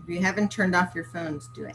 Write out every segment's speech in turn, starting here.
If you haven't turned off your phones, do it.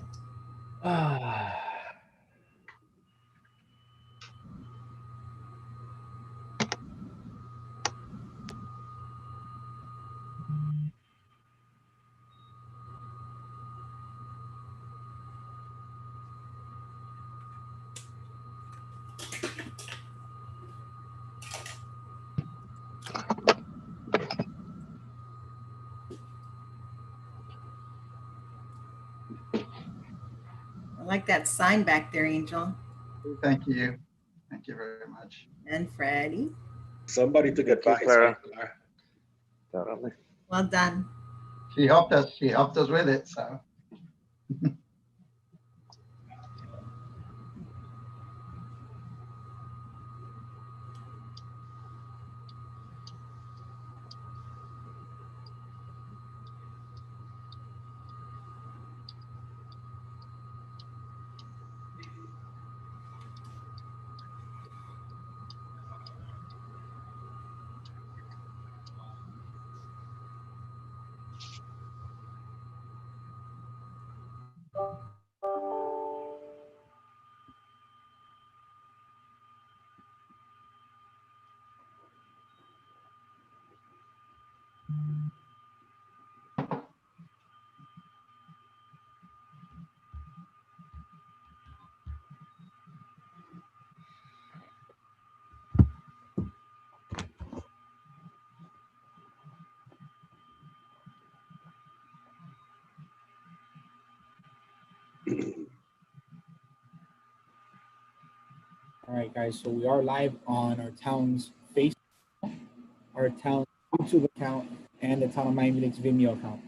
I like that sign back there, Angel. Thank you. Thank you very much. And Freddie. Somebody took advice, right, Clara? Totally. Well done. She helped us. She helped us with it. So. All right, guys, so we are live on our town's Facebook, our town YouTube account, and the Town of Miami Lakes Vimeo account.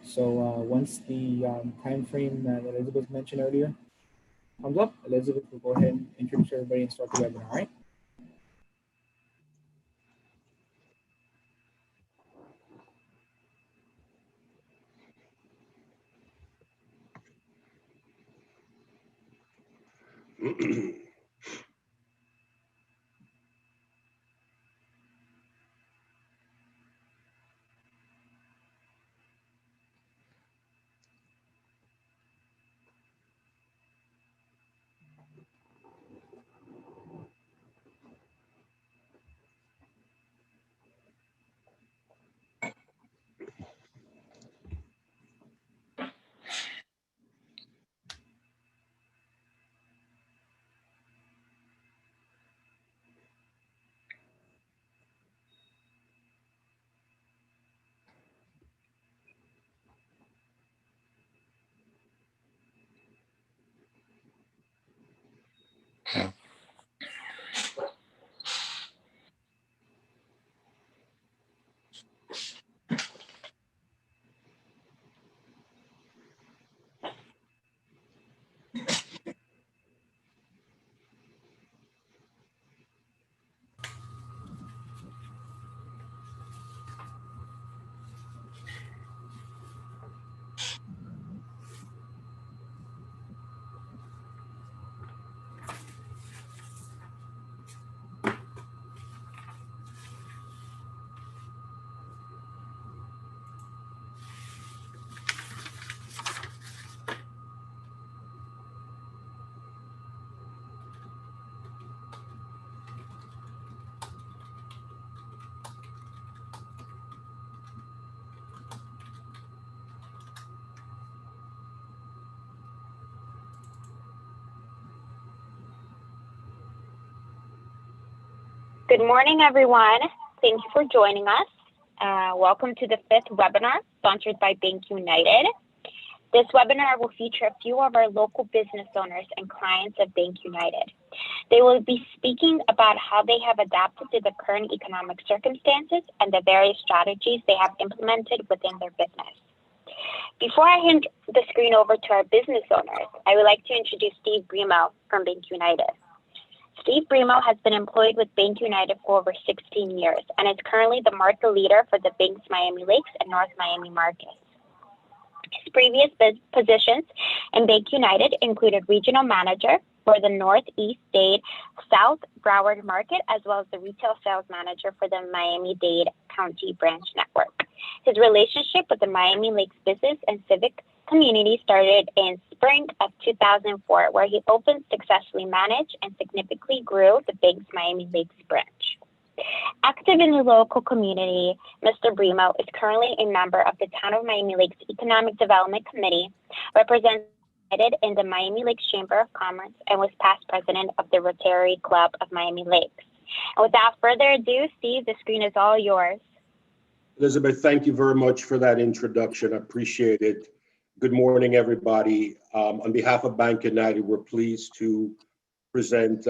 So once the time frame that Elizabeth mentioned earlier comes up, Elizabeth will go ahead and introduce everybody and start the webinar, all right? Good morning, everyone. Thank you for joining us. Welcome to the 5th webinar sponsored by Bank United. This webinar will feature a few of our local business owners and clients of Bank United. They will be speaking about how they have adapted to the current economic circumstances and the various strategies they have implemented within their business. Before I hand the screen over to our business owners, I would like to introduce Steve Bremo from Bank United. Steve Bremo has been employed with Bank United for over 16 years and is currently the market leader for the bank's Miami Lakes and North Miami markets. His previous positions in Bank United included regional manager for the Northeast Dade South Broward market, as well as the retail sales manager for the Miami-Dade County branch network. His relationship with the Miami Lakes business and civic community started in spring of 2004, where he opened, successfully managed, and significantly grew the bank's Miami Lakes branch. Active in the local community, Mr. Brimo is currently a member of the Town of Miami Lakes Economic Development Committee, represented in the Miami Lakes Chamber of Commerce, and was past president of the Rotary Club of Miami Lakes. And without further ado, Steve, the screen is all yours. Elizabeth, thank you very much for that introduction. I appreciate it. Good morning, everybody. On behalf of Bank United, we're pleased to present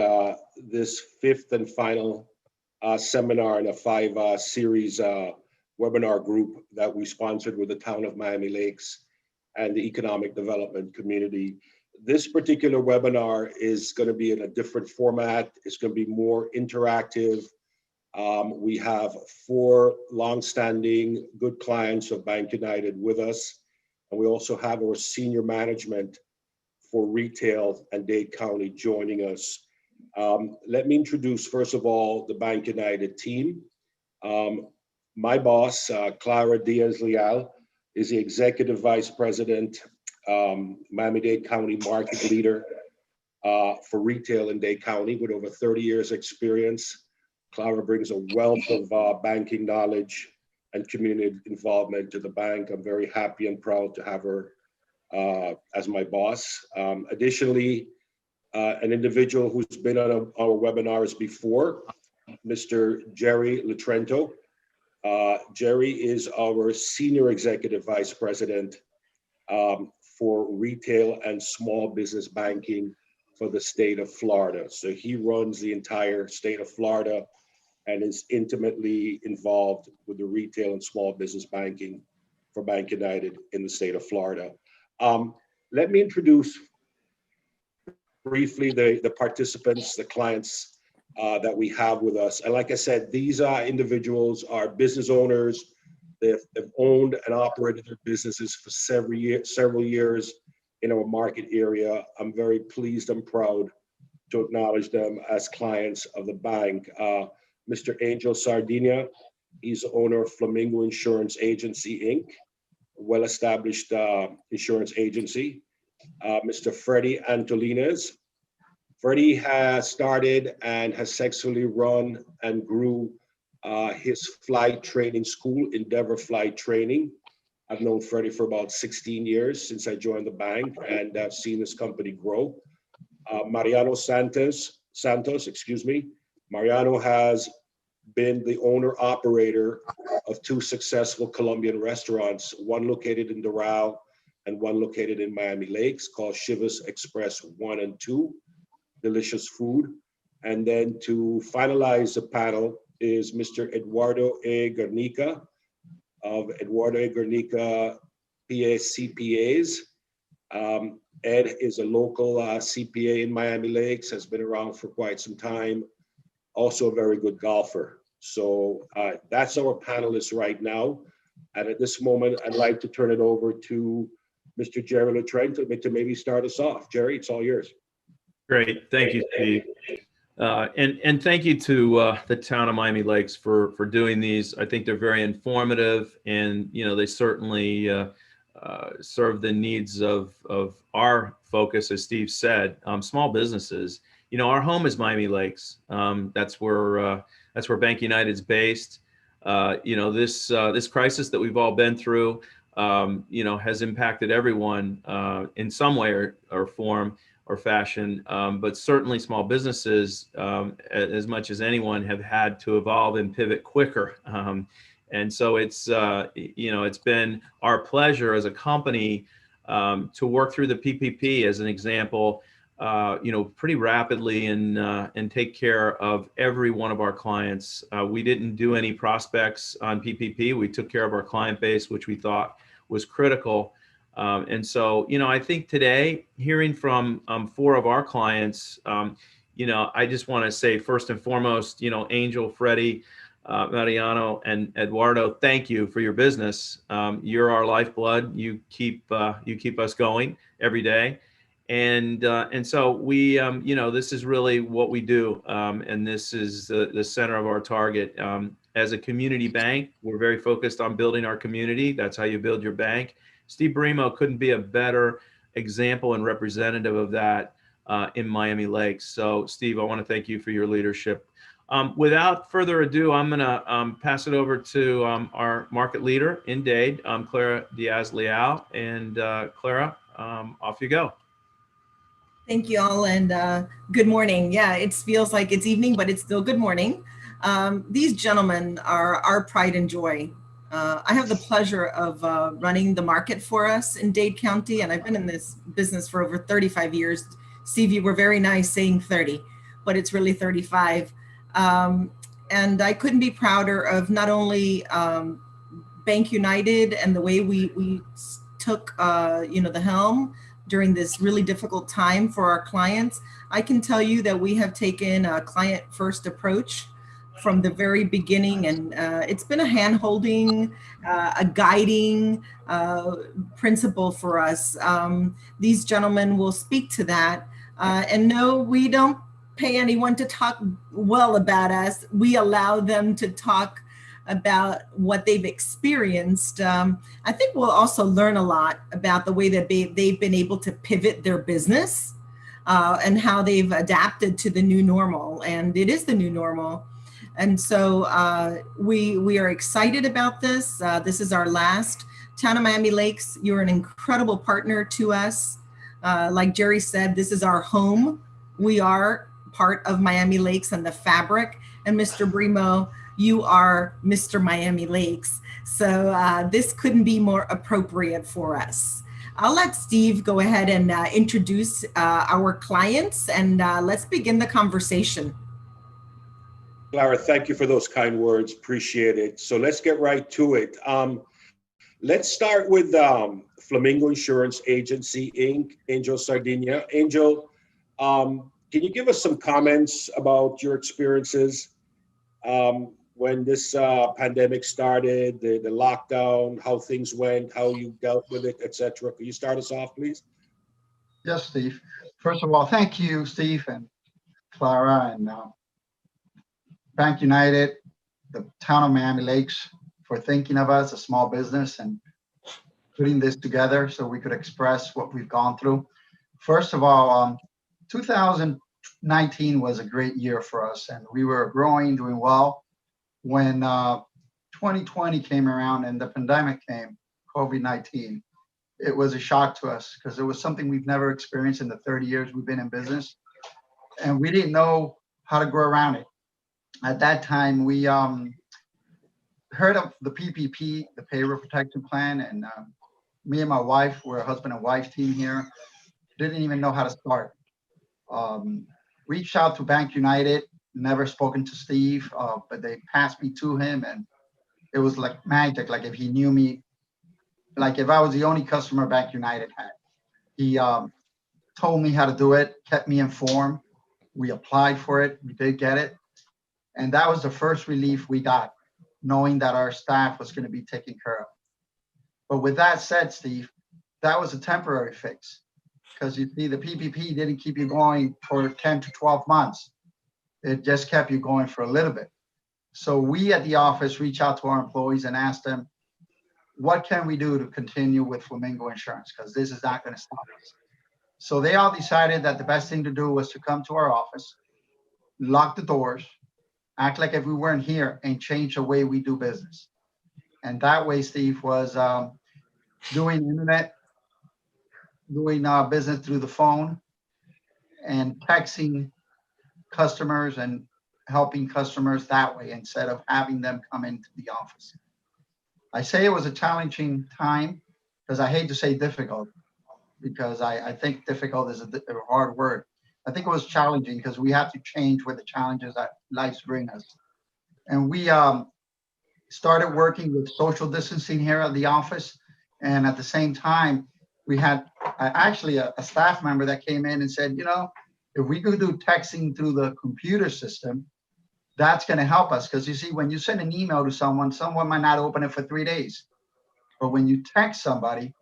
this fifth and final seminar in a five-series webinar group that we sponsored with the Town of Miami Lakes and the Economic Development Community. This particular webinar is going to be in a different format. It's going to be more interactive. We have 4 longstanding good clients of Bank United with us, and we also have our senior management for retail and Dade County joining us. Let me introduce, first of all, the Bank United team. My boss, Clara Diaz-Leal, is the Executive Vice President, Miami-Dade County Market Leader for retail in Dade County with over 30 years experience. Clara brings a wealth of banking knowledge and community involvement to the bank. I'm very happy and proud to have her as my boss. Additionally, an individual who's been on our webinars before, Mr. Jerry Latrento. Jerry is our Senior Executive Vice President for retail and small business banking for the state of Florida. So he runs the entire state of Florida and is intimately involved with the retail and small business banking for Bank United in the state of Florida. Let me introduce briefly the participants, the clients that we have with us. And like I said, these individuals are business owners. They've owned and operated their businesses for several years in our market area. I'm very pleased and proud to acknowledge them as clients of the bank. Mr. Angel Sardinia, he's the owner of Flamingo Insurance Agency, Inc., a well-established insurance agency. Mr. Freddie Antolines. Freddie has started and has successfully run and grew his flight training school, Endeavor Flight Training. I've known Freddie for about 16 years since I joined the bank, and I've seen this company grow. Mariano Santos, Mariano has been the owner-operator of 2 successful Colombian restaurants, one located in Doral and one located in Miami Lakes, called Chivas Express 1 and 2. Delicious food. And then to finalize the panel is Mr. Eduardo A. Garnica of Eduardo A. Garnica PA CPAs. Ed is a local CPA in Miami Lakes, has been around for quite some time, also a very good golfer. So that's our panelists right now. And at this moment, I'd like to turn it over to Mr. Jerry Latrento to maybe start us off. Jerry, it's all yours. Great, thank you, Steve. And thank you to the Town of Miami Lakes for doing these. I think they're very informative, and they certainly serve the needs of our focus, as Steve said, small businesses. Our home is Miami Lakes. That's where Bank United's based. This crisis that we've all been through, has impacted everyone in some way or form or fashion, but certainly small businesses, as much as anyone, have had to evolve and pivot quicker. And so it's been our pleasure as a company to work through the PPP as an example, pretty rapidly and take care of every one of our clients. We didn't do any prospects on PPP. We took care of our client base, which we thought was critical. And so, I think today, hearing from 4 of our clients, I just want to say first and foremost, Angel, Freddie, Mariano, and Eduardo, thank you for your business. You're our lifeblood. You keep us going every day. And so we, this is really what we do. And this is the center of our target. As a community bank, we're very focused on building our community. That's how you build your bank. Steve Brimo couldn't be a better example and representative of that in Miami Lakes. So, Steve, I want to thank you for your leadership. Without further ado, I'm going to pass it over to our market leader in Dade, Clara Diaz-Leal. And Clara, off you go. Thank you all, and good morning. Yeah, it feels like it's evening, but it's still good morning. These gentlemen are our pride and joy. I have the pleasure of running the market for us in Dade County, and I've been in this business for over 35 years. Steve, you were very nice saying 30, but it's really 35. And I couldn't be prouder of not only Bank United and the way we took the helm during this really difficult time for our clients. I can tell you that we have taken a client first approach from the very beginning, and it's been a hand-holding, a guiding principle for us. These gentlemen will speak to that. And no, we don't pay anyone to talk well about us. We allow them to talk about what they've experienced. I think we'll also learn a lot about the way that they've been able to pivot their business and how they've adapted to the new normal. And it is the new normal. And so we are excited about this. This is our last. Town of Miami Lakes, you're an incredible partner to us. Like Jerry said, this is our home. We are part of Miami Lakes and the fabric. And Mr. Brimo, you are Mr. Miami Lakes. So this couldn't be more appropriate for us. I'll let Steve go ahead and introduce our clients, and let's begin the conversation. Clara, thank you for those kind words. Appreciate it. So let's get right to it. Let's start with Flamingo Insurance Agency, Inc., Angel Sardinia. Angel, can you give us some comments about your experiences when this pandemic started, the lockdown, how things went, how you dealt with it, etc.? Can you start us off, please? Yes, Steve. First of all, thank you, Steve and Clara and Bank United, the town of Miami Lakes, for thinking of us, a small business, and putting this together so we could express what we've gone through. First of all, 2019 was a great year for us, and we were growing, doing well. When 2020 came around and the pandemic came, COVID-19, it was a shock to us because it was something we've never experienced in the 30 years we've been in business, and we didn't know how to go around it. At that time, we heard of the PPP, the Payroll Protection Plan, and me and my wife, we're a husband and wife team here, didn't even know how to start. Reached out to Bank United, never spoken to Steve, but they passed me to him, and it was like magic. Like if he knew me, like if I was the only customer Bank United had. He told me how to do it, kept me informed. We applied for it, we did get it. And that was the first relief we got, knowing that our staff was going to be taken care of. But with that said, Steve, that was a temporary fix, because you see, the PPP didn't keep you going for 10 to 12 months. It just kept you going for a little bit. So we at the office reach out to our employees and ask them, what can we do to continue with Flamingo Insurance? Because this is not going to stop us. So they all decided that the best thing to do was to come to our office, lock the doors, act like if we weren't here, and change the way we do business. And that way, Steve, was doing internet, doing business through the phone, and texting customers and helping customers that way instead of having them come into the office. I say it was a challenging time because I hate to say difficult, because I think difficult is a hard word. I think it was challenging because we had to change with the challenges that life brings us. And we started working with social distancing here at the office. And at the same time, we had actually a staff member that came in and said, you know, if we could do texting through the computer system, that's going to help us. Because you see, when you send an email to someone, someone might not open it for 3 days. But when you text somebody,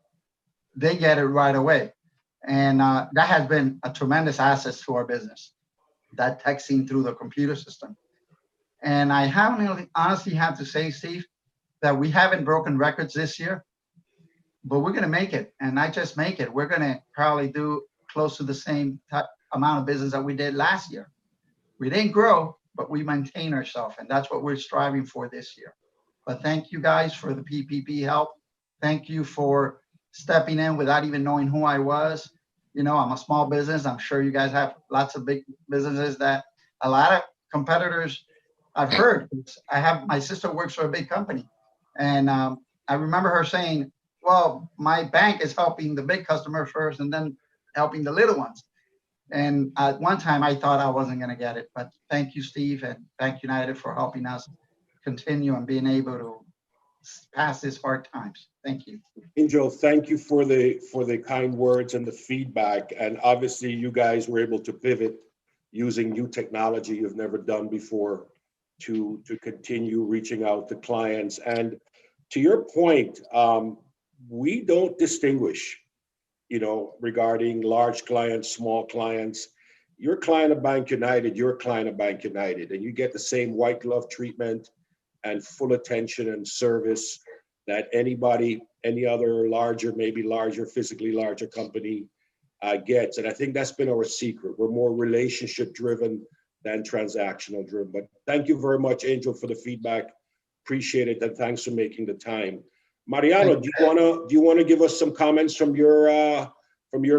they get it right away. And that has been a tremendous asset to our business, that texting through the computer system. And I haven't honestly have to say, Steve, that we haven't broken records this year, but we're going to make it, and not just make it. We're going to probably do close to the same amount of business that we did last year. We didn't grow, but we maintain ourselves, and that's what we're striving for this year. But thank you guys for the PPP help. Thank you for stepping in without even knowing who I was. You know, I'm a small business. I'm sure you guys have lots of big businesses that a lot of competitors I've heard. My sister works for a big company, and I remember her saying, well, my bank is helping the big customer first and then helping the little ones. And at one time I thought I wasn't going to get it, but thank you, Steve, and thank United for helping us continue and being able to pass these hard times. Thank you. Angel, thank you for the kind words and the feedback. And obviously you guys were able to pivot using new technology you've never done before to continue reaching out to clients. And to your point, we don't distinguish, you know, regarding large clients, small clients. You're a client of Bank United, you're a client of Bank United, and you get the same white glove treatment and full attention and service that any other larger, maybe larger, physically larger company gets. And I think that's been our secret. We're more relationship driven than transactional driven. But thank you very much, Angel, for the feedback. Appreciate it, and thanks for making the time. Mariano, do you wanna give us some comments from your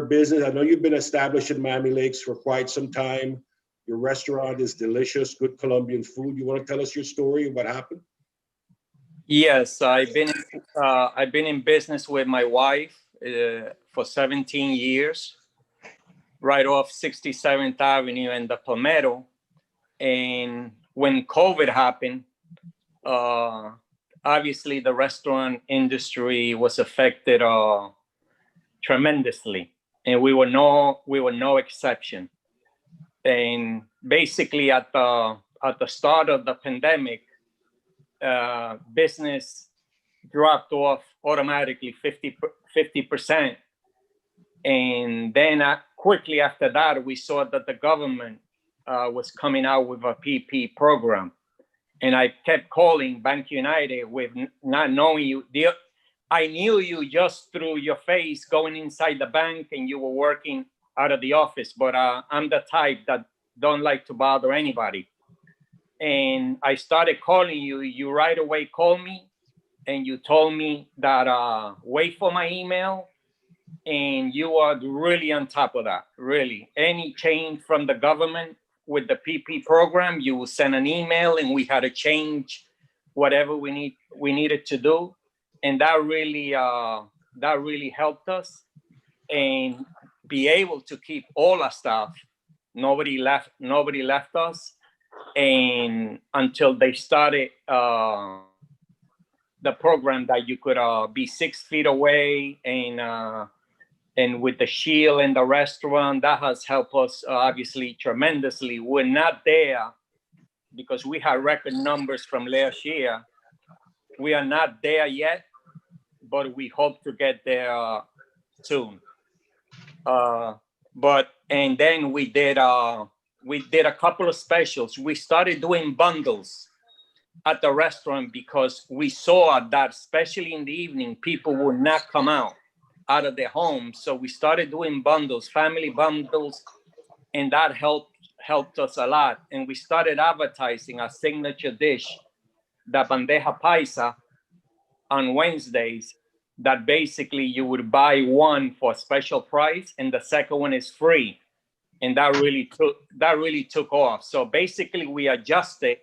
business? I know you've been established in Miami Lakes for quite some time. Your restaurant is delicious, good Colombian food. You want to tell us your story and what happened? Yes, I've been in business with my wife for 17 years, right off 67th Avenue in the Palmetto. And when COVID happened, obviously the restaurant industry was affected tremendously, and we were no exception. And basically at the start of the pandemic, business dropped off automatically 50%. And then quickly after that, we saw that the government was coming out with a PP program. And I kept calling Bank United with not knowing you. I knew you just through your face going inside the bank, and you were working out of the office, but I'm the type that don't like to bother anybody. And I started calling you. You right away called me, and you told me that wait for my email, and you are really on top of that. Really, any change from the government with the PP program, you will send an email, and we had to change whatever we needed to do, and that really helped us and be able to keep all our staff. Nobody left us, and until they started the program that you could be 6 feet away, and with the shield in the restaurant, that has helped us obviously tremendously. We're not there because we had record numbers from last year. We are not there yet, but we hope to get there soon. And then we did a couple of specials. We started doing bundles at the restaurant because we saw that, especially in the evening, people would not come out of their homes. So we started doing bundles, family bundles, and that helped us a lot. And we started advertising our signature dish, the bandeja paisa, on Wednesdays, that basically you would buy one for a special price and the second one is free. And that really took off. So basically we adjusted,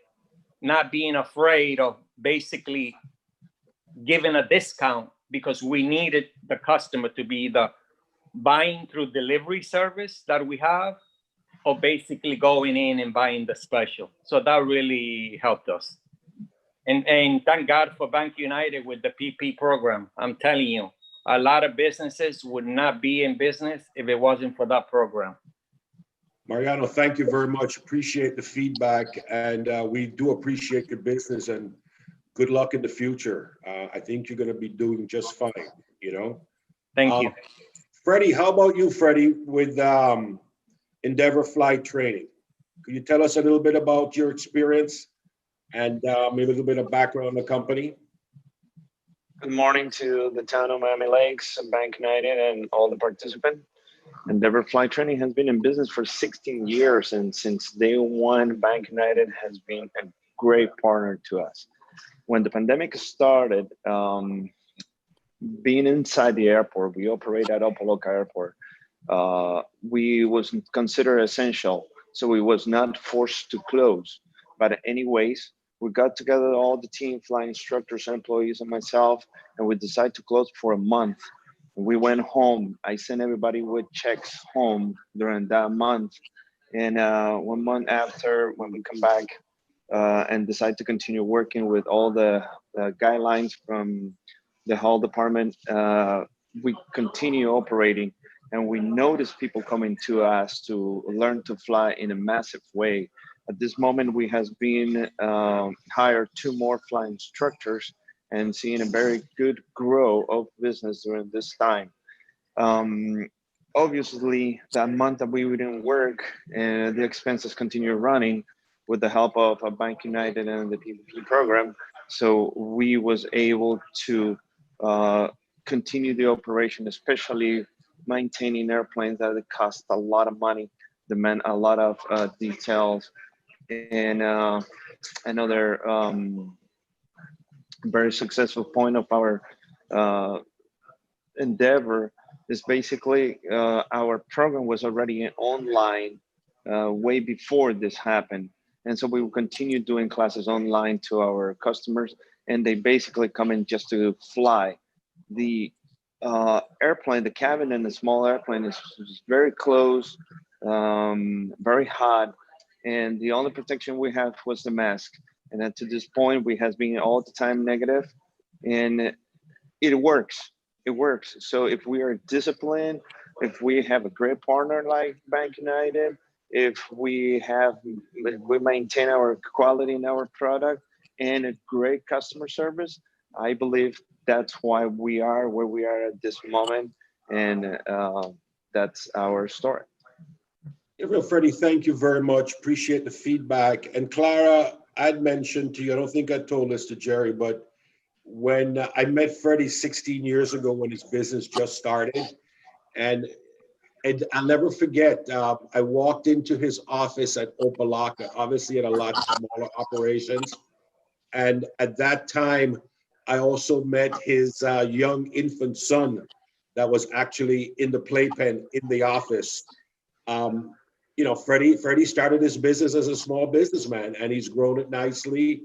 not being afraid of basically giving a discount, because we needed the customer to be either buying through delivery service that we have, or basically going in and buying the special. So that really helped us. And thank God for Bank United with the PP program. I'm telling you, a lot of businesses would not be in business if it wasn't for that program. Mariano, thank you very much. Appreciate the feedback, and we do appreciate your business, and good luck in the future. I think you're going to be doing just fine, you know? Thank you. Freddie, how about you, Freddie, with Endeavor Flight Training? Could you tell us a little bit about your experience and maybe a little bit of background on the company? Good morning to the town of Miami Lakes, Bank United, and all the participants. Endeavor Flight Training has been in business for 16 years, and since day one, Bank United has been a great partner to us. When the pandemic started, being inside the airport, we operate at Opoloca Airport. We was considered essential, so we was not forced to close. But anyways, we got together all the team, flight instructors, employees, and myself, and we decided to close for a month. We went home. I sent everybody with checks home during that month. And 1 month after, when we come back and decide to continue working with all the guidelines from the health department, we continue operating, and we notice people coming to us to learn to fly in a massive way. At this moment, we has been hired 2 more flight instructors and seeing a very good growth of business during this time. Um, Obviously, that month that we didn't work, the expenses continue running with the help of Bank United and the PPP program. So we was able to continue the operation, especially maintaining airplanes that it cost a lot of money, demand a lot of details, and another very successful point of our uh, endeavor is basically our program was already online way before this happened. And so we will continue doing classes online to our customers, and they basically come in just to fly. The airplane, the cabin in the small airplane is very close, very hot, and the only protection we have was the mask. And then to this point, we has been all the time negative, and it works. It works. So if we are disciplined, if we have a great partner like Bank United, if we maintain our quality in our product and a great customer service, I believe that's why we are where we are at this moment, and that's our story. Gabriel, Freddie, thank you very much. Appreciate the feedback. And Clara, I'd mentioned to you, I don't think I told this to Jerry, but when I met Freddie 16 years ago when his business just started, and I'll never forget, I walked into his office at Opelika, obviously at a lot smaller operations. And at that time, I also met his young infant son that was actually in the playpen in the office. You know, Freddie started his business as a small businessman, and he's grown it nicely.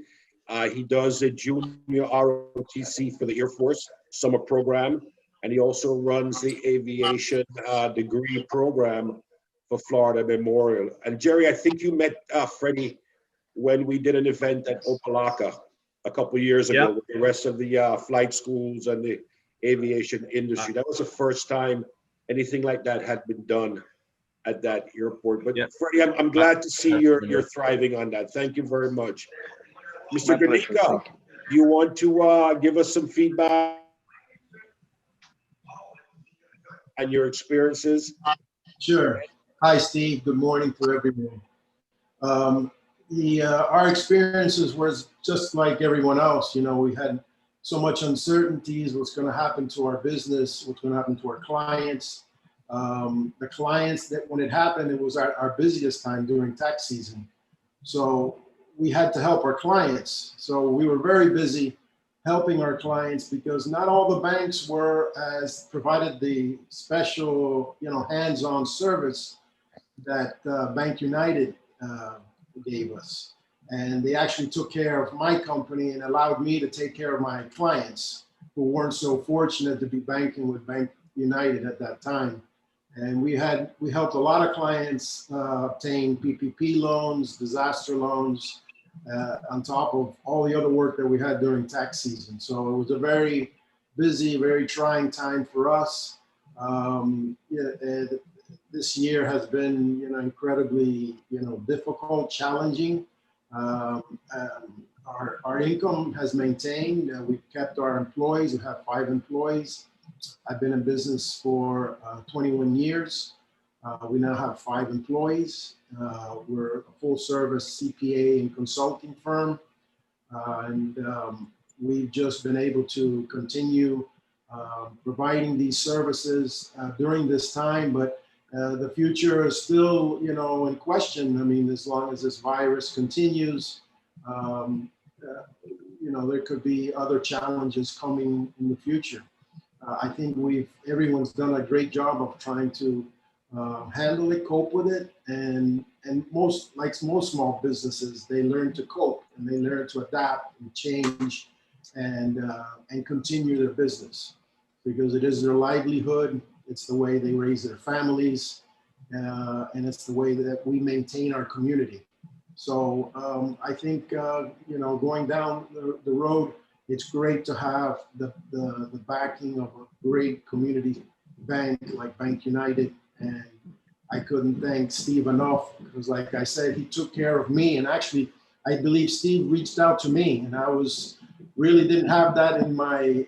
He does a junior ROTC for the Air Force summer program, and he also runs the aviation degree program for Florida Memorial. And Jerry, I think you met Freddie when we did an event at Opelika a couple of years ago with the rest of the flight schools and the aviation industry. That was the first time anything like that had been done at that airport. But Freddie, I'm glad to see you're thriving on that. Thank you very much. Mr. Ganica, you want to give us some feedback on your experiences? Sure. Hi, Steve. Good morning to everyone. Our experiences was just like everyone else. You know, we had so much uncertainties, what's going to happen to our business, what's going to happen to our clients. The clients that when it happened, it was our busiest time during tax season. So we had to help our clients. So we were very busy helping our clients because not all the banks were as provided the special, you know, hands-on service that Bank United gave us. And they actually took care of my company and allowed me to take care of my clients who weren't so fortunate to be banking with Bank United at that time. And we helped a lot of clients obtain PPP loans, disaster loans, on top of all the other work that we had during tax season. So it was a very busy, very trying time for us. This year has been, you know, incredibly, you know, difficult, challenging. Our income has maintained. We've kept our employees. We have 5 employees. I've been in business for 21 years. We now have 5 employees. We're a full service CPA and consulting firm. we've just been able to continue providing these services during this time, but the future is still, in question. I mean, as long as this virus continues, there could be other challenges coming in the future. I think everyone's done a great job of trying to handle it, cope with it, and most small businesses, they learn to cope and they learn to adapt and change and continue their business, because it is their livelihood. It's the way they raise their families, and it's the way that we maintain our community. So I think, going down the road, it's great to have the backing of a great community bank like Bank United. And I couldn't thank Steve enough, because like I said, he took care of me. And actually, I believe Steve reached out to me, and I really didn't have that in my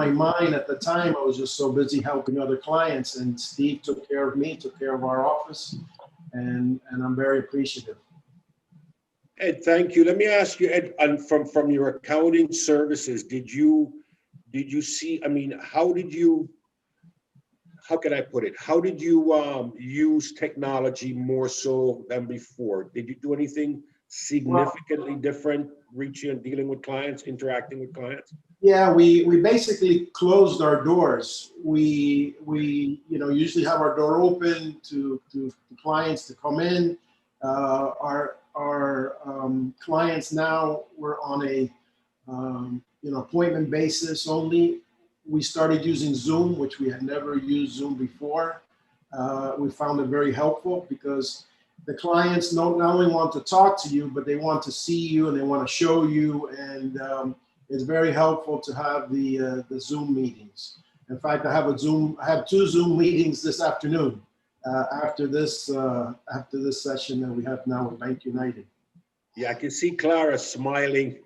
mind at the time. I was just so busy helping other clients, and Steve took care of me, took care of our office, and I'm very appreciative. Ed, thank you. Let me ask you, Ed, and from your accounting services, did you see, I mean, how can I put it? How did you use technology more so than before? Did you do anything significantly different, reaching and dealing with clients, interacting with clients? Yeah, we basically closed our doors. We usually have our door open to clients to come in. Our clients now, we're on a appointment basis only. We started using Zoom, which we had never used Zoom before. We found it very helpful, because the clients not only want to talk to you, but they want to see you and they want to show you. And it's very helpful to have the Zoom meetings. In fact, I have 2 Zoom meetings this afternoon after this session that we have now with Bank United. Yeah, I can see Clara smiling,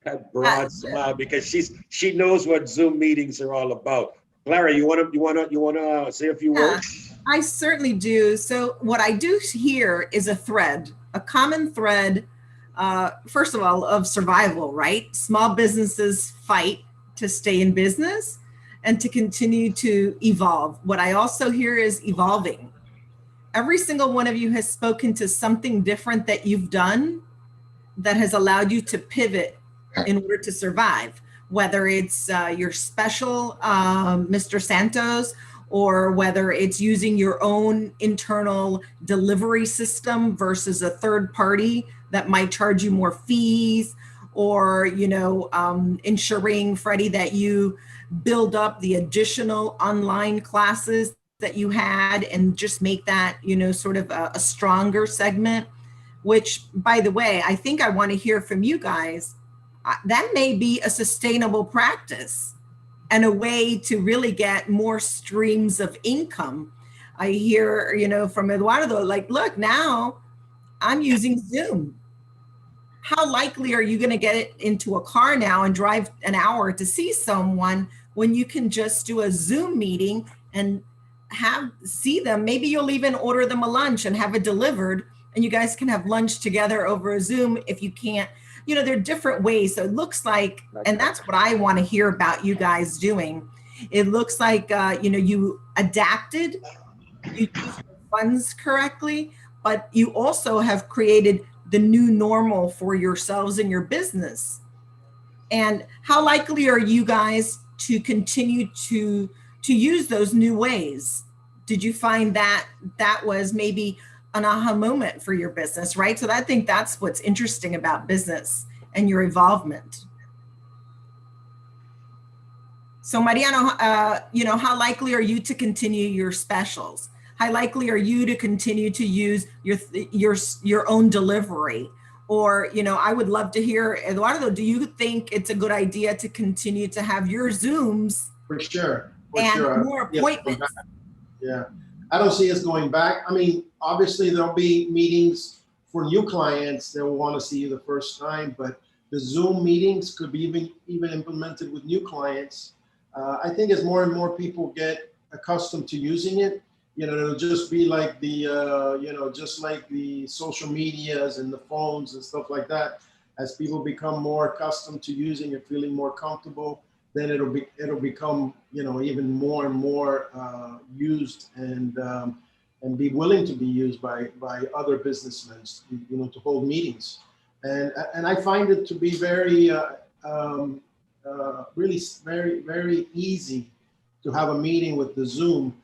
that broad smile, because she knows what Zoom meetings are all about. Clara, you wanna say a few words? I certainly do. So what I do here is a common thread, first of all, of survival, right? Small businesses fight to stay in business and to continue to evolve. What I also hear is evolving. Every single one of you has spoken to something different that you've done that has allowed you to pivot in order to survive, whether it's your special Mr. Santos, or whether it's using your own internal delivery system versus a third party that might charge you more fees, or ensuring, Freddie, that you build up the additional online classes that you had and just make that sort of a stronger segment. Which, by the way, I think I want to hear from you guys. That may be a sustainable practice and a way to really get more streams of income. I hear, from Eduardo, like, look, now I'm using Zoom. How likely are you going to get it into a car now and drive an hour to see someone when you can just do a Zoom meeting and see them? Maybe you'll even order them a lunch and have it delivered, and you guys can have lunch together over a Zoom if you can't. There are different ways. So it looks like, and that's what I want to hear about you guys doing. It looks like, you adapted, you used your funds correctly, but you also have created the new normal for yourselves and your business. And how likely are you guys to continue to use those new ways? Did you find that was maybe an aha moment for your business, right? So I think that's what's interesting about business and your involvement. So Mariano, how likely are you to continue your specials? How likely are you to continue to use your own delivery? Or, I would love to hear, Eduardo, do you think it's a good idea to continue to have your Zooms? For sure. More appointments? Yeah, I don't see us going back. I mean, obviously there'll be meetings for new clients that will want to see you the first time, but the Zoom meetings could be even implemented with new clients. I think as more and more people get accustomed to using it, it'll just be like the, just like the social medias and the phones and stuff like that. As people become more accustomed to using it, feeling more comfortable, then it'll become, you know, even more and more used and be willing to be used by other businessmen, you know, to hold meetings. And I find it to be very really very easy to have a meeting with the Zoom.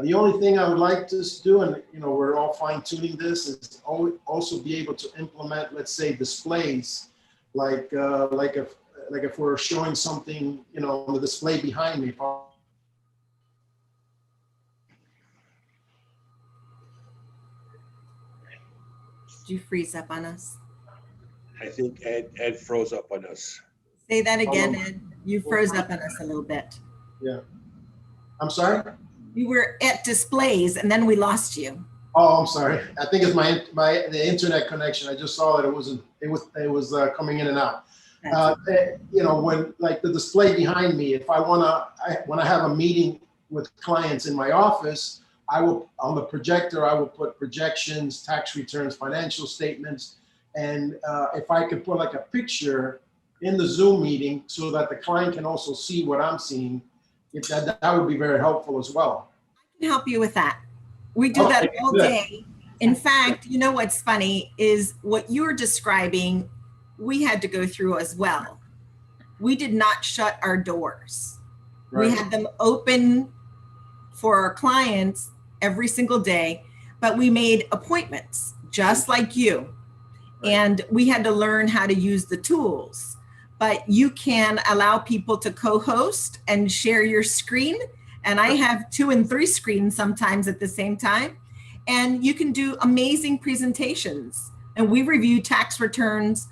The only thing I would like to do, and you know, we're all fine tuning this, is also be able to implement, let's say, displays, like if we're showing something, you know, on the display behind me. Did you freeze up on us? I think Ed froze up on us. Say that again, Ed. You froze up on us a little bit. Yeah. I'm sorry? You were at displays and then we lost you. Oh, I'm sorry. I think it's the internet connection. I just saw that it was coming in and out. You know, when like the display behind me, if when I have a meeting with clients in my office, I will, on the projector, I will put projections, tax returns, financial statements. And if I could put like a picture in the Zoom meeting so that the client can also see what I'm seeing, that would be very helpful as well. I can help you with that. We do that all day. In fact, you know what's funny is what you're describing, we had to go through as well. We did not shut our doors. Right. We had them open for our clients every single day, but we made appointments just like you. And we had to learn how to use the tools. But you can allow people to co-host and share your screen. And I have 2 and 3 screens sometimes at the same time. And you can do amazing presentations. And we review tax returns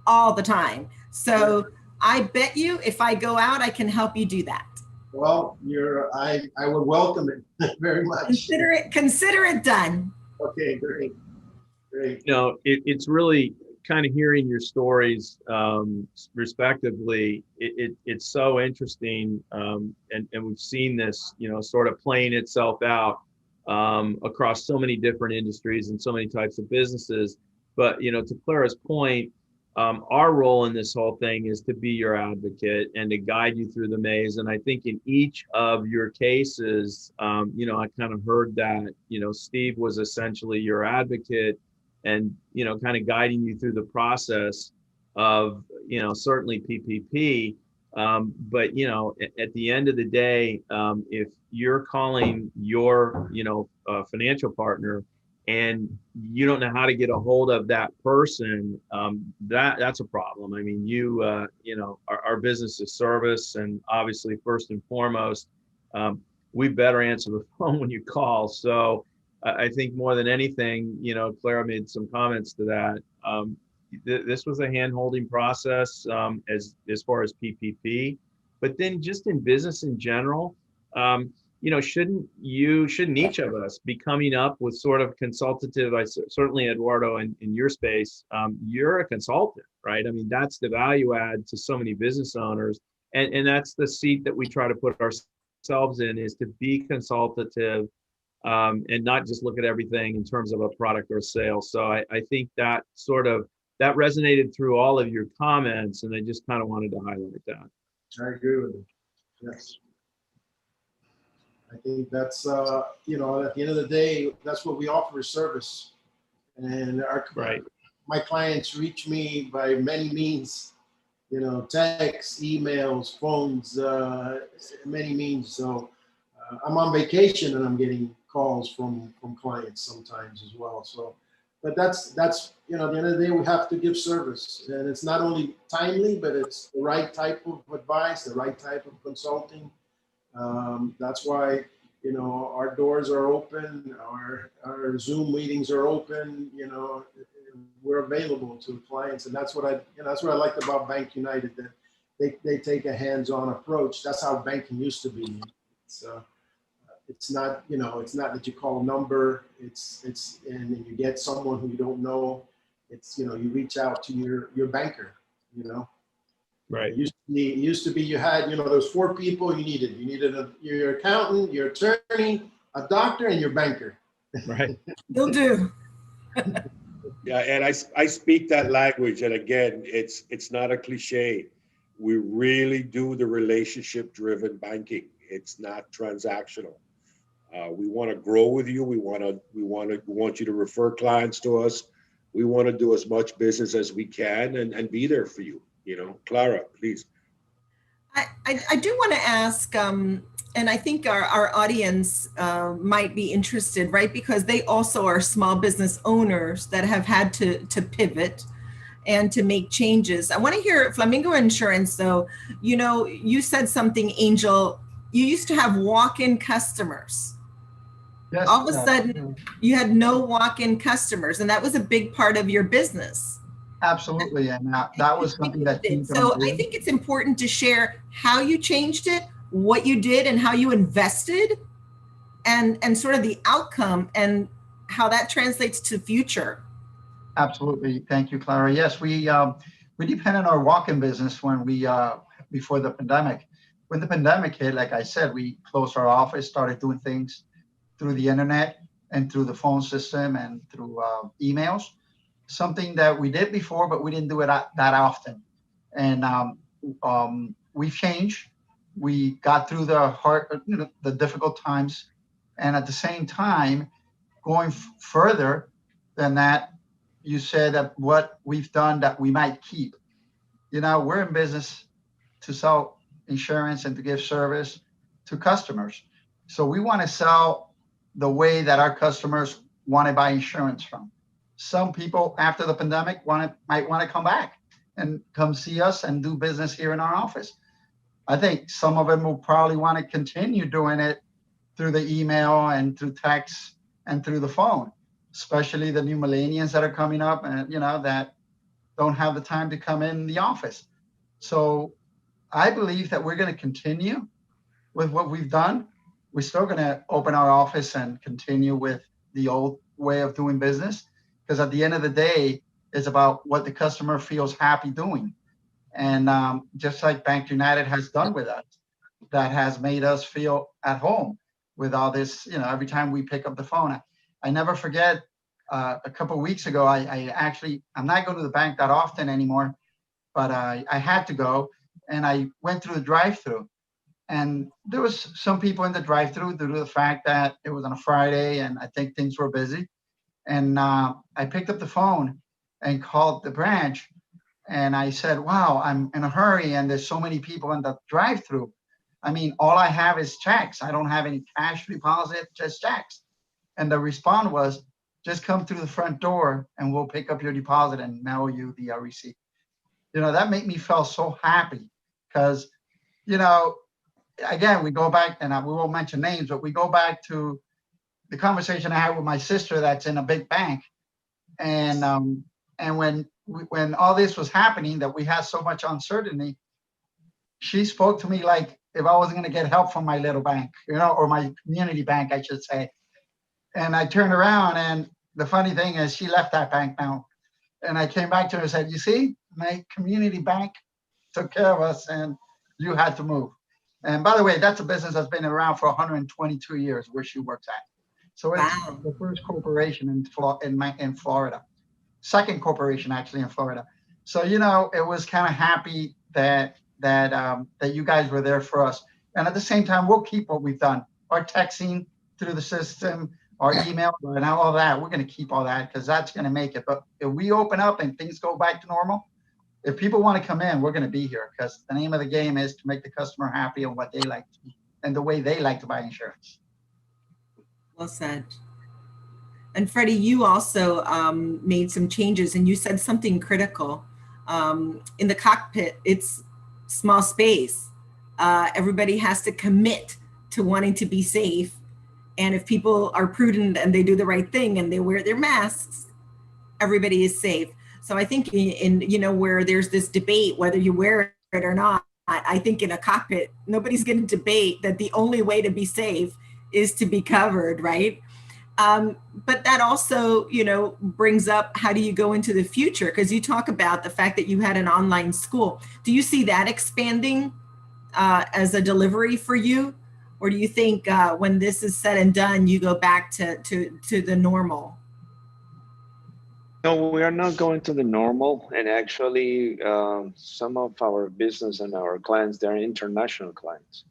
all the time. So I bet you if I go out, I can help you do that. Well, I would welcome it very much. Consider it done. Okay, great. Great. You know, it's really kind of hearing your stories respectively. It's so interesting. And we've seen this, you know, sort of playing itself out across so many different industries and so many types of businesses. But, you know, to Clara's point, our role in this whole thing is to be your advocate and to guide you through the maze. And I think in each of your cases, you know, I kind of heard that, you know, Steve was essentially your advocate and, you know, kind of guiding you through the process of, you know, certainly PPP. But, you know, at the end of the day, if you're calling your, you know, financial partner and you don't know how to get a hold of that person, that's a problem. I mean, you know, our business is service, and obviously first and foremost, we better answer the phone when you call. So I think more than anything, you know, Clara made some comments to that. This was a hand-holding process as far as PPP, but then just in business in general, you know, shouldn't each of us be coming up with sort of consultative, certainly Eduardo in your space, you're a consultant, right? I mean, that's the value add to so many business owners. And that's the seat that we try to put ourselves in, is to be consultative and not just look at everything in terms of a product or a sale. So I think that that resonated through all of your comments, and I just kind of wanted to highlight that. I agree with you. Yes. I think that's, you know, at the end of the day, that's what we offer is service. And my clients reach me by many means, you know, texts, emails, phones, many means. So I'm on vacation and I'm getting calls from clients sometimes as well. So, but that's, you know, at the end of the day, we have to give service. And it's not only timely, but it's the right type of advice, the right type of consulting. That's why, you know, our doors are open, our Zoom meetings are open, you know, we're available to clients. And that's what that's what I liked about Bank United, that they take a hands-on approach. That's how banking used to be. It's not, you know, it's not that you call a number, and you get someone who you don't know. It's, you know, you reach out to your banker, you know. Right. It used to be you had, you know, those 4 people you needed. You needed your accountant, your attorney, a doctor, and your banker. Right. You'll do. Yeah, and I speak that language, and again, it's not a cliche. We really do the relationship-driven banking. It's not transactional. We want to grow with you. We want you to refer clients to us. We want to do as much business as we can and be there for you. You know, Clara, please. I do want to ask, and I think our audience might be interested, right? Because they also are small business owners that have had to pivot and to make changes. I want to hear Flamingo Insurance, though. You know, you said something, Angel. You used to have walk-in customers. Yes. All of a sudden, you had no walk-in customers, and that was a big part of your business. Absolutely, and that was something that changed. So I think it's important to share how you changed it, what you did, and how you invested, and sort of the outcome and how that translates to future. Absolutely, thank you, Clara. Yes, we depended on our walk-in business when we before the pandemic. When the pandemic hit, like I said, we closed our office, started doing things through the internet and through the phone system and through emails. Something that we did before, but we didn't do it that often. And we've changed. We got through the difficult times, and at the same time, going further than that, you said that what we've done that we might keep. You know, we're in business to sell insurance and to give service to customers. So we want to sell the way that our customers want to buy insurance from. Some people after the pandemic might want to come back and come see us and do business here in our office. I think some of them will probably want to continue doing it through the email and through text and through the phone, especially the new millennials that are coming up and, you know, that don't have the time to come in the office. So I believe that we're going to continue with what we've done. We're still going to open our office and continue with the old way of doing business. Because at the end of the day, it's about what the customer feels happy doing. And just like Bank United has done with us, that has made us feel at home with all this, you know, every time we pick up the phone. I never forget a couple of weeks ago, I'm not going to the bank that often anymore, but I had to go and I went through the drive-through. And there was some people in the drive-through due to the fact that it was on a Friday and I think things were busy. And I picked up the phone and called the branch and I said, wow, I'm in a hurry and there's so many people in the drive-through. I mean, all I have is checks. I don't have any cash deposit, just checks. And the response was, just come through the front door and we'll pick up your deposit and mail you the receipt. You know, that made me feel so happy because, you know, again, we go back and we won't mention names, but we go back to the conversation I had with my sister that's in a big bank. And when all this was happening, that we had so much uncertainty, she spoke to me like if I wasn't going to get help from my little bank, you know, or my community bank, I should say. And I turned around and the funny thing is she left that bank now. And I came back to her and said, you see, my community bank took care of us and you had to move. And by the way, that's a business that's been around for 122 years where she works at. So it's the first corporation in Florida, second corporation actually in Florida. So, you know, it was kind of happy that you guys were there for us. And at the same time, we'll keep what we've done. Our texting through the system, our email, and all that, we're going to keep all that because that's going to make it. But if we open up and things go back to normal, if people want to come in, we're going to be here because the name of the game is to make the customer happy on what they like and the way they like to buy insurance. Well said. And Freddie, you also made some changes and you said something critical. In the cockpit, it's small space. Everybody has to commit to wanting to be safe. And if people are prudent and they do the right thing and they wear their masks, everybody is safe. So I think in you know, where there's this debate, whether you wear it or not, I think in a cockpit, nobody's going to debate that the only way to be safe is to be covered, right? But that also, you know, brings up how do you go into the future? Because you talk about the fact that you had an online school. Do you see that expanding as a delivery for you? Or do you think when this is said and done, you go back to the normal? No, we are not going to the normal. And actually, some of our business and our clients, they're international clients.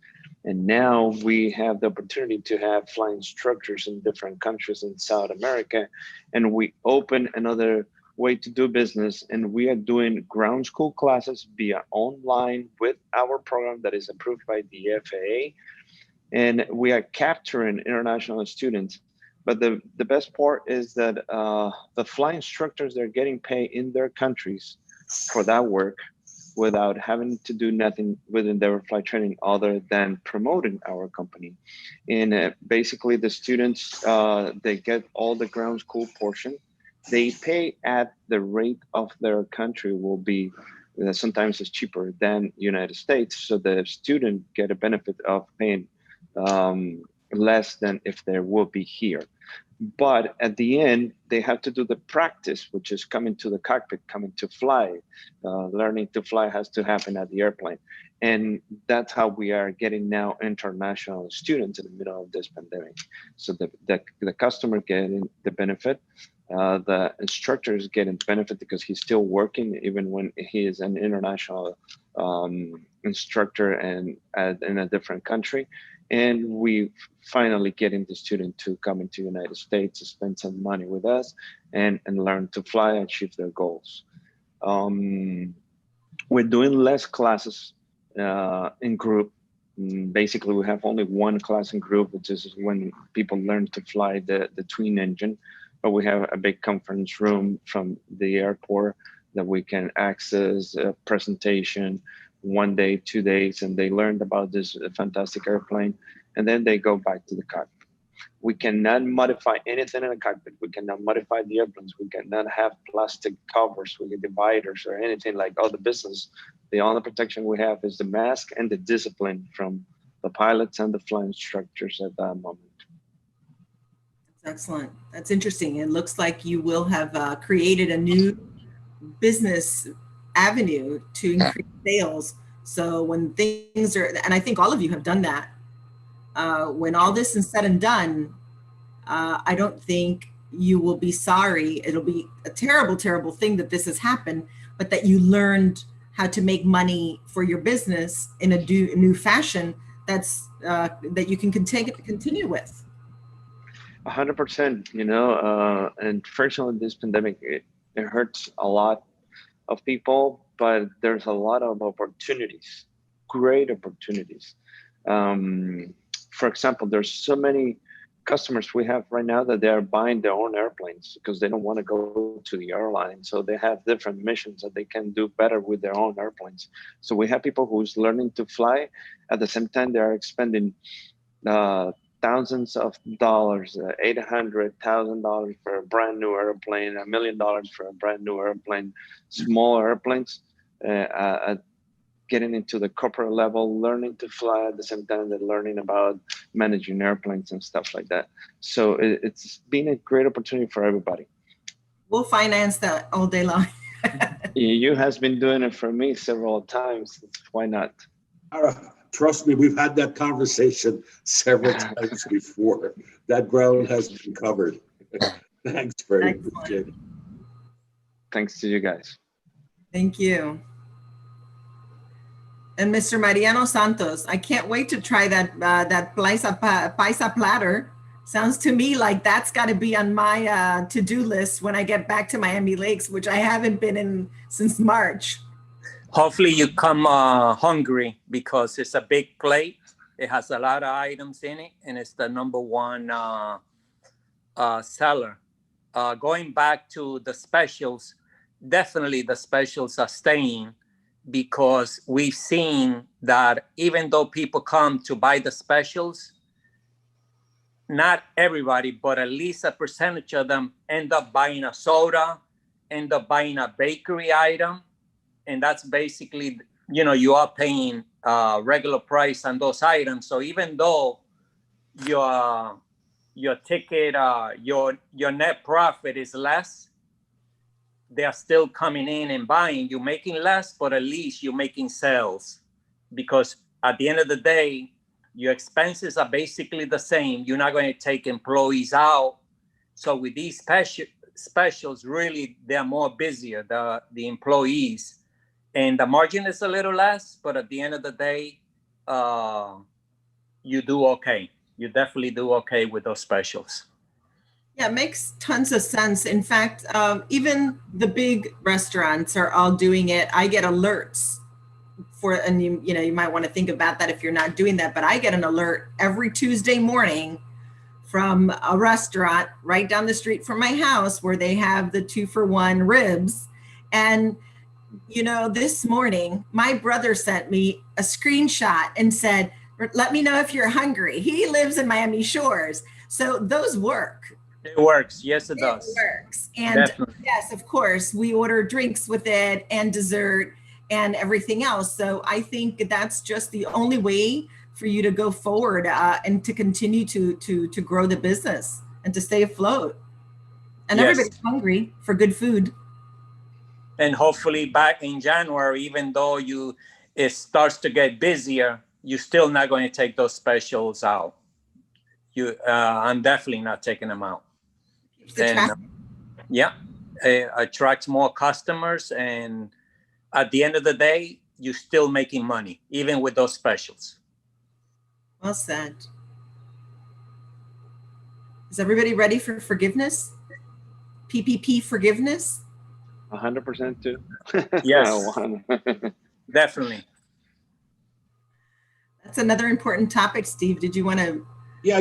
And now we have the opportunity to have flying instructors in different countries in South America. And we open another way to do business. And we are doing ground school classes via online with our program that is approved by the FAA. And we are capturing international students. But the best part is that the flight instructors, they're getting paid in their countries for that work without having to do nothing within their flight training other than promoting our company. And basically the students, they get all the ground school portion. They pay at the rate of their country will be, sometimes it's cheaper than United States. So the student get a benefit of paying less than if they would be here. But at the end, they have to do the practice, which is coming to the cockpit, coming to fly. Learning to fly has to happen at the airplane. And that's how we are getting now international students in the middle of this pandemic. So the customer getting the benefit, the instructor is getting the benefit because he's still working even when he is an international instructor and in a different country. And we finally getting the student to come into the United States to spend some money with us and learn to fly and achieve their goals. We're doing less classes in group. Basically, we have only one class in group, which is when people learn to fly the twin engine. But we have a big conference room from the airport that we can access a presentation 1 day, 2 days, and they learned about this fantastic airplane, and then they go back to the cockpit. We cannot modify anything in the cockpit. We cannot modify the airplanes. We cannot have plastic covers with the dividers or anything like all the business. The only protection we have is the mask and the discipline from the pilots and the flight instructors at that moment. That's excellent. That's interesting. It looks like you will have created a new business avenue to increase sales. So when things are, and I think all of you have done that, when all this is said and done, I don't think you will be sorry. It'll be a terrible, terrible thing that this has happened, but that you learned how to make money for your business in a new fashion that's that you can continue with. 100%, you know, and fortunately this pandemic, it hurts a lot of people, but there's a lot of opportunities, great opportunities. For example, there's so many customers we have right now that they are buying their own airplanes because they don't want to go to the airline. So they have different missions that they can do better with their own airplanes. So we have people who's learning to fly. At the same time, they are expending thousands of dollars, $800,000 for a brand new airplane, $1 million for a brand new airplane, small airplanes, getting into the corporate level, learning to fly at the same time they're learning about managing airplanes and stuff like that. So it's been a great opportunity for everybody. We'll finance that all day long. You has been doing it for me several times. Why not? Trust me, we've had that conversation several times before. That ground has been covered. Thanks, Freddie. Appreciate it. Thanks to you guys. Thank you. And Mr. Mariano Santos, I can't wait to try that paisa platter. Sounds to me like that's got to be on my to-do list when I get back to Miami Lakes, which I haven't been in since March. Hopefully you come hungry because it's a big plate. It has a lot of items in it, and it's the #1 seller. Going back to the specials, definitely the specials are staying because we've seen that even though people come to buy the specials, not everybody, but at least a percentage of them end up buying a soda, end up buying a bakery item. And that's basically, you know, you are paying regular price on those items. So even though your ticket, your net profit is less, they are still coming in and buying. You're making less, but at least you're making sales. Because at the end of the day, your expenses are basically the same. You're not going to take employees out. So with these specials, really, they're more busier, the employees, and the margin is a little less, but at the end of the day, you do okay. You definitely do okay with those specials. Yeah, it makes tons of sense. In fact, even the big restaurants are all doing it. I get alerts for, and you might want to think about that if you're not doing that, but I get an alert every Tuesday morning from a restaurant right down the street from my house where they have the 2-for-1 ribs. And this morning, my brother sent me a screenshot and said, let me know if you're hungry. He lives in Miami Shores. So those work. It works. Yes, it does. It works. And Definitely. yes, of course, we order drinks with it and dessert and everything else. So I think that's just the only way for you to go forward and to continue to grow the business and to stay afloat. And Yes. everybody's hungry for good food. And hopefully back in January, even though it starts to get busier, you're still not going to take those specials out. I'm definitely not taking them out. And yeah, it attracts more customers, and at the end of the day, you're still making money, even with those specials. Well said. Is everybody ready for forgiveness? PPP forgiveness? 100% too. Yes, definitely. That's another important topic, Steve. Did you want to? Yeah,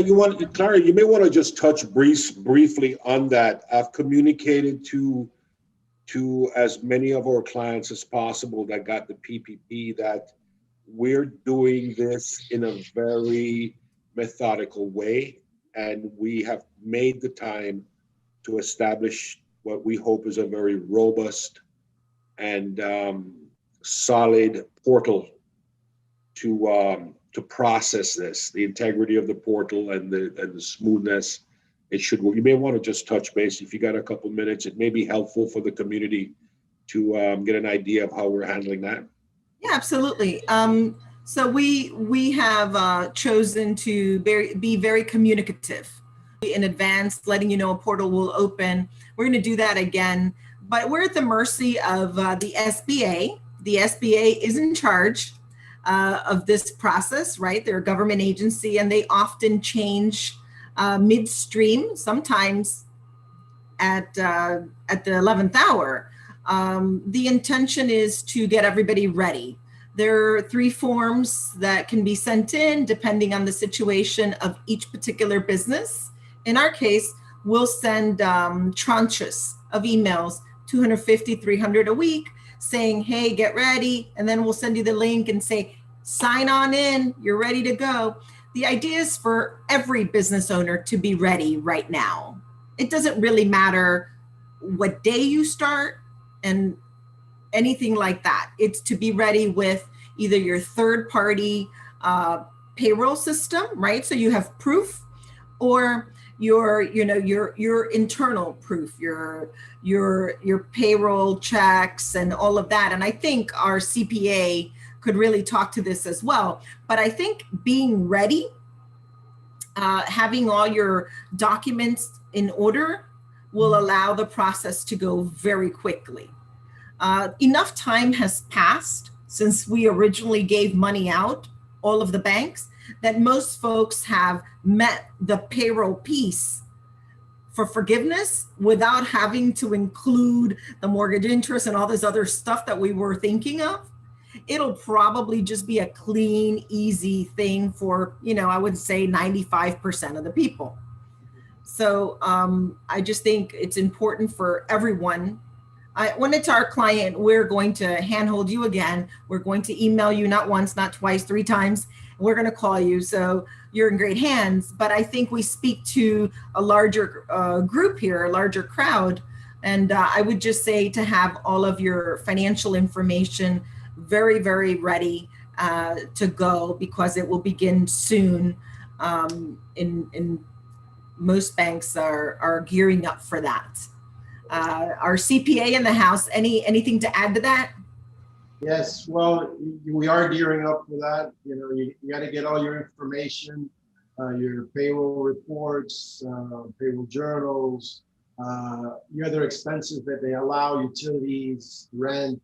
Clara, you may want to just touch briefly on that. I've communicated to as many of our clients as possible that got the PPP that we're doing this in a very methodical way, and we have made the time to establish what we hope is a very robust and solid portal to process this, the integrity of the portal and the smoothness it should work. You may want to just touch base if you got a couple minutes. It may be helpful for the community to get an idea of how we're handling that. Yeah, absolutely. So we have chosen to be very communicative in advance, letting you know a portal will open. We're going to do that again, but we're at the mercy of the SBA. The SBA is in charge of this process, right? They're a government agency, and they often change midstream, sometimes at the 11th hour. The intention is to get everybody ready. There are 3 forms that can be sent in depending on the situation of each particular business. In our case, we'll send tranches of emails, 250, 300 a week, saying, hey, get ready. And then we'll send you the link and say, sign on in, you're ready to go. The idea is for every business owner to be ready right now. It doesn't really matter what day you start and anything like that. It's to be ready with either your third-party payroll system, right? So you have proof, or your internal proof, your payroll checks and all of that. And I think our CPA could really talk to this as well. But I think being ready, having all your documents in order will allow the process to go very quickly. Enough time has passed since we originally gave money out, all of the banks, that most folks have met the payroll piece for forgiveness without having to include the mortgage interest and all this other stuff that we were thinking of. It'll probably just be a clean, easy thing for, I would say 95% of the people. So I just think it's important for everyone. When it's our client, we're going to handhold you again. We're going to email you not once, not twice, 3 times. We're going to call you. So you're in great hands. But I think we speak to a larger group here, a larger crowd. And I would just say to have all of your financial information very, very ready to go, because it will begin soon. In most banks are gearing up for that. Our CPA in the house, anything to add to that? Yes, well, we are gearing up for that. You got to get all your information, your payroll reports, payroll journals, your other expenses that they allow, utilities, rent,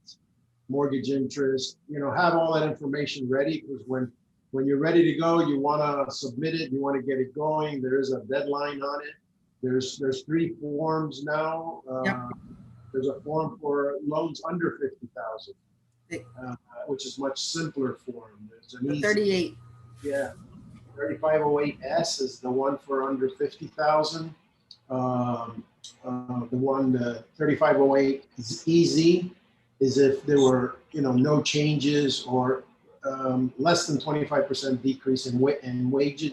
mortgage interest, have all that information ready, because when you're ready to go, you want to submit it, you want to get it going. There is a deadline on it. There's 3 forms now. Yep. There's a form for loans under 50,000, which is much simpler form. There's an easy, 38. yeah, 3508S is the one for under 50,000. The 3508 is easy, is if there were no changes or less than 25% decrease in wages,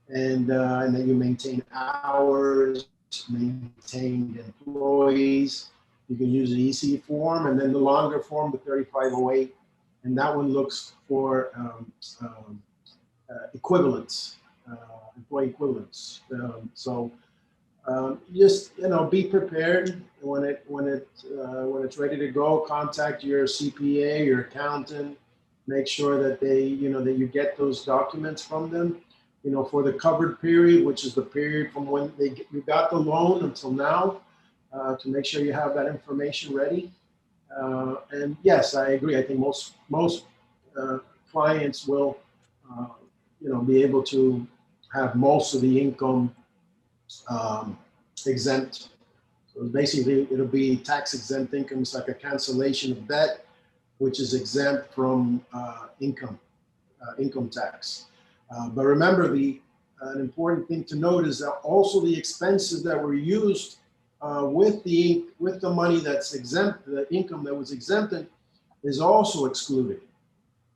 and then you maintain hours, maintain employees. You can use the EC form, and then the longer form, the 3508, and that one looks for equivalents, employee equivalents. Just be prepared when it's ready to go. Contact your CPA, your accountant. Make sure that that you get those documents from them. For the covered period, which is the period from when you got the loan until now, to make sure you have that information ready. And yes, I agree. I think most clients will, be able to have most of the income exempt. So basically, it'll be tax exempt income. It's like a cancellation of debt, which is exempt from income tax. But remember, an important thing to note is that also the expenses that were used with the money that's exempt, the income that was exempted, is also excluded.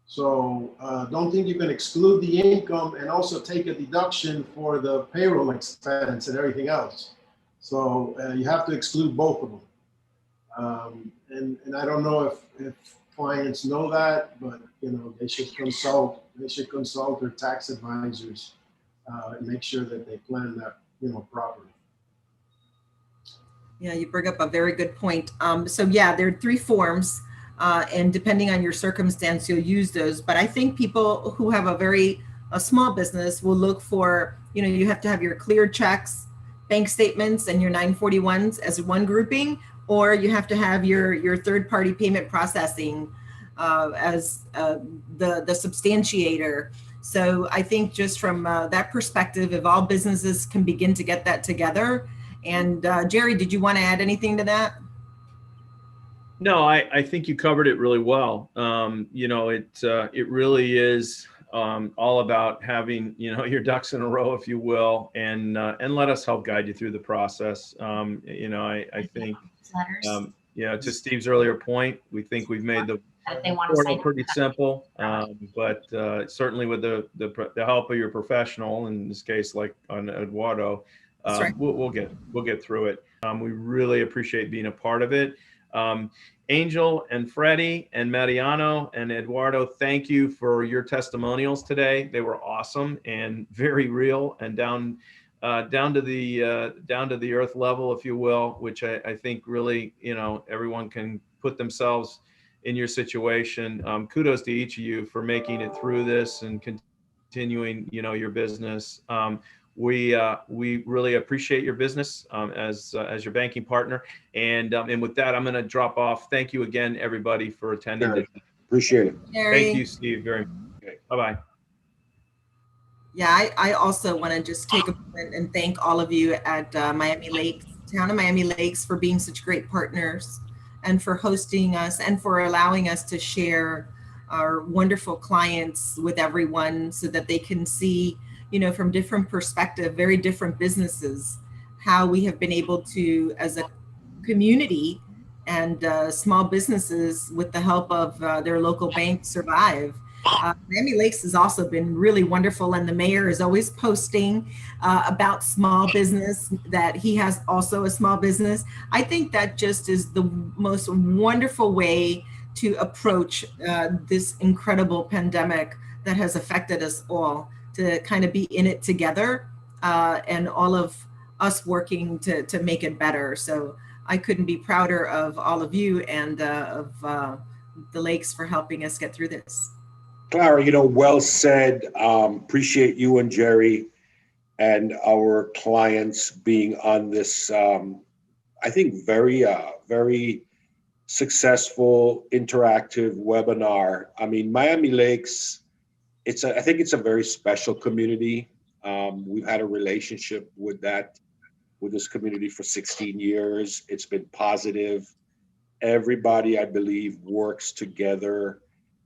So don't think you can exclude the income and also take a deduction for the payroll expense and everything else. So you have to exclude both of them. And I don't know if clients know that, but they should consult their tax advisors and make sure that they plan that properly. Yeah, you bring up a very good point. So yeah, there are 3 forms, and depending on your circumstance, you'll use those. But I think people who have a small business will look for, you have to have your clear checks, bank statements, and your 941s as one grouping, or you have to have your third-party payment processing as the substantiator. So I think just from that perspective, if all businesses can begin to get that together. And Jerry, did you want to add anything to that? No, I think you covered it really well. It really is all about having your ducks in a row, if you will, and let us help guide you through the process. I think to Steve's earlier point, we think we've made the portal pretty simple, but certainly with the help of your professional, in this case, like on Eduardo, right. we'll get through it. We really appreciate being a part of it. Angel and Freddie and Mariano and Eduardo, thank you for your testimonials today. They were awesome and very real and down to the earth level, if you will, which I think really, everyone can put themselves in your situation. Kudos to each of you for making it through this and continuing, your business. We really appreciate your business as your banking partner, and with that, I'm going to drop off. Thank you again, everybody, for attending. Sure. Appreciate it. Jerry. Thank you, Steve. Very much. Okay. Bye bye. Yeah, I also want to just take a moment and thank all of you at Miami Lakes, Town of Miami Lakes, for being such great partners and for hosting us and for allowing us to share our wonderful clients with everyone so that they can see, from different perspective, very different businesses, how we have been able to, as a community and small businesses, with the help of their local bank, survive. Miami Lakes has also been really wonderful, and the mayor is always posting about small business, that he has also a small business. I think that just is the most wonderful way to approach this incredible pandemic that has affected us all, to kind of be in it together and all of us working to make it better. So I couldn't be prouder of all of you and of the Lakes for helping us get through this. Clara, well said. Appreciate you and Jerry and our clients being on this I think, very successful interactive webinar. I mean, Miami Lakes, I think it's a very special community. We've had a relationship with this community for 16 years. It's been positive. Everybody, I believe, works together,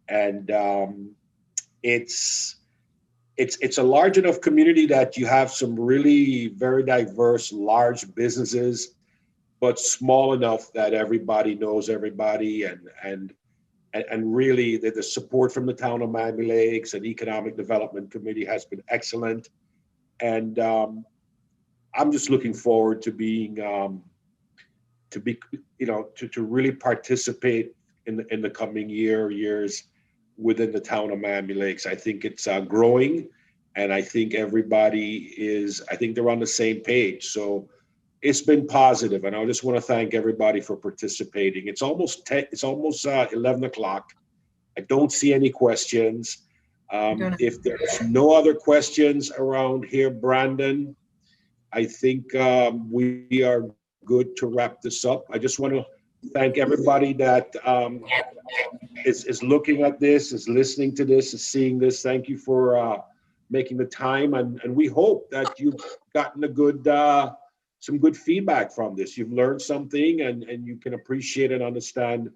and it's a large enough community that you have some really very diverse, large businesses, but small enough that everybody knows everybody, and really the support from the town of Miami Lakes and Economic Development Committee has been excellent. And I'm just looking forward to to really participate in the coming years within the town of Miami Lakes. I think it's growing, and I think I think they're on the same page. So it's been positive, and I just want to thank everybody for participating. It's almost 11 o'clock. I don't see any questions. If there's no other questions around here, Brandon, I think we are good to wrap this up. I just want to thank everybody that is looking at this, is listening to this, is seeing this. Thank you for making the time, and we hope that you've gotten some good feedback from this. You've learned something, and you can appreciate and understand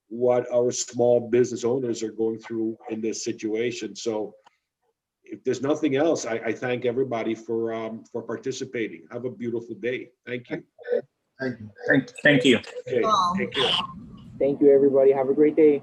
what our small business owners are going through in this situation. So if there's nothing else, I thank everybody for participating. Have a beautiful day. Thank you. Thank you. Thank you. Okay, take care. Thank you, everybody. Have a great day.